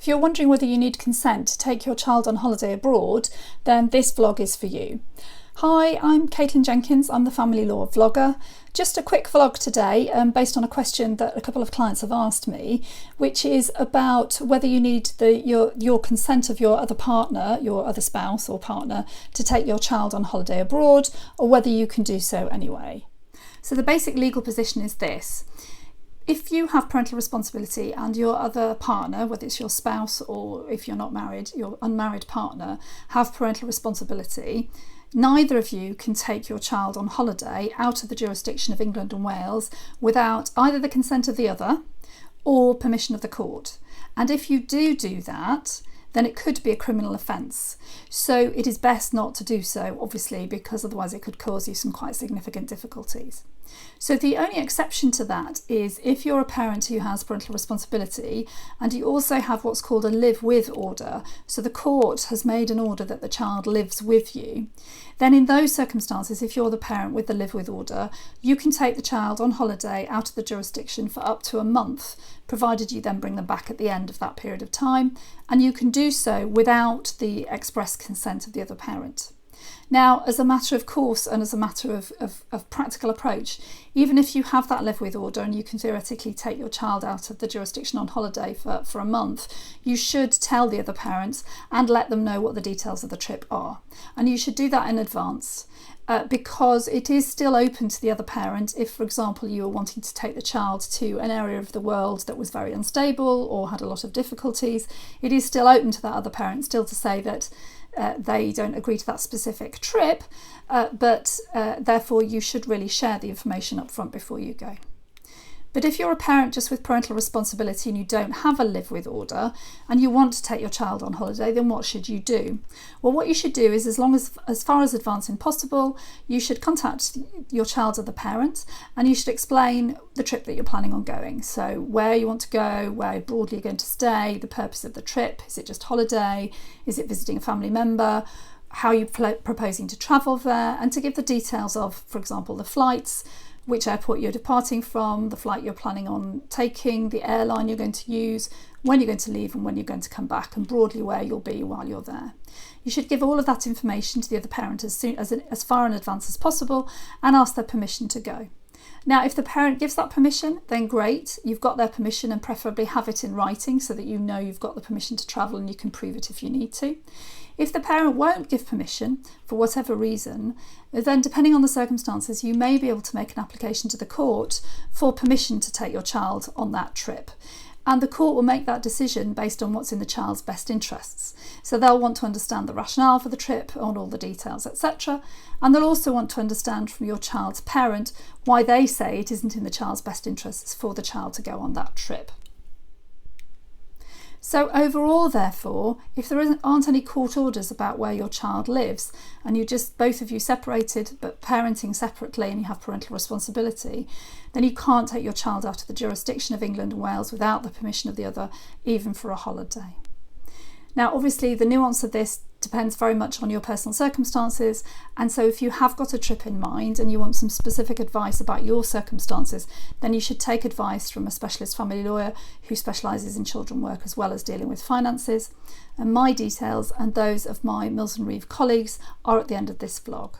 If you're wondering whether you need consent to take your child on holiday abroad, then this vlog is for you. Hi, I'm Caitlin Jenkins, I'm the family law vlogger. Just a quick vlog today based on a question that a couple of clients have asked me, which is about whether you need your consent of your other partner, your other spouse or partner, to take your child on holiday abroad, or whether you can do so anyway. So the basic legal position is this. If you have parental responsibility and your other partner, whether it's your spouse or if you're not married, your unmarried partner, have parental responsibility, neither of you can take your child on holiday out of the jurisdiction of England and Wales without either the consent of the other or permission of the court. And if you do that, then it could be a criminal offence. So it is best not to do so, obviously, because otherwise it could cause you some quite significant difficulties. So the only exception to that is if you're a parent who has parental responsibility and you also have what's called a live with order, so the court has made an order that the child lives with you, then in those circumstances, if you're the parent with the live with order, you can take the child on holiday out of the jurisdiction for up to a month, provided you then bring them back at the end of that period of time, and you can do so without the express consent of the other parent. Now, as a matter of course and as a matter of practical approach, even if you have that live with order and you can theoretically take your child out of the jurisdiction on holiday for a month, you should tell the other parents and let them know what the details of the trip are. And you should do that in advance. Because it is still open to the other parent if, for example, you were wanting to take the child to an area of the world that was very unstable or had a lot of difficulties, it is still open to that other parent still to say that they don't agree to that specific trip, but therefore you should really share the information up front before you go. But if you're a parent just with parental responsibility and you don't have a live with order and you want to take your child on holiday, then what should you do? Well, what you should do is, as far as advancing possible, you should contact your child's other parent and you should explain the trip that you're planning on going. So where you want to go, where broadly you're going to stay, the purpose of the trip, is it just holiday, is it visiting a family member, how you're proposing to travel there, and to give the details of, for example, the flights, which airport you're departing from, the flight you're planning on taking, the airline you're going to use, when you're going to leave and when you're going to come back, and broadly where you'll be while you're there. You should give all of that information to the other parent as far in advance as possible and ask their permission to go. Now, if the parent gives that permission, then great, you've got their permission, and preferably have it in writing so that you know you've got the permission to travel and you can prove it if you need to. If the parent won't give permission for whatever reason, then depending on the circumstances, you may be able to make an application to the court for permission to take your child on that trip. And the court will make that decision based on what's in the child's best interests. So they'll want to understand the rationale for the trip, on all the details, etc. And they'll also want to understand from your child's parent why they say it isn't in the child's best interests for the child to go on that trip. So overall, therefore, if there aren't any court orders about where your child lives and you just both of you separated but parenting separately and you have parental responsibility, then you can't take your child out of the jurisdiction of England and Wales without the permission of the other, even for a holiday. Now, obviously, the nuance of this depends very much on your personal circumstances, and so if you have got a trip in mind and you want some specific advice about your circumstances, then you should take advice from a specialist family lawyer who specialises in children work as well as dealing with finances. And my details and those of my Mills and Reeve colleagues are at the end of this vlog.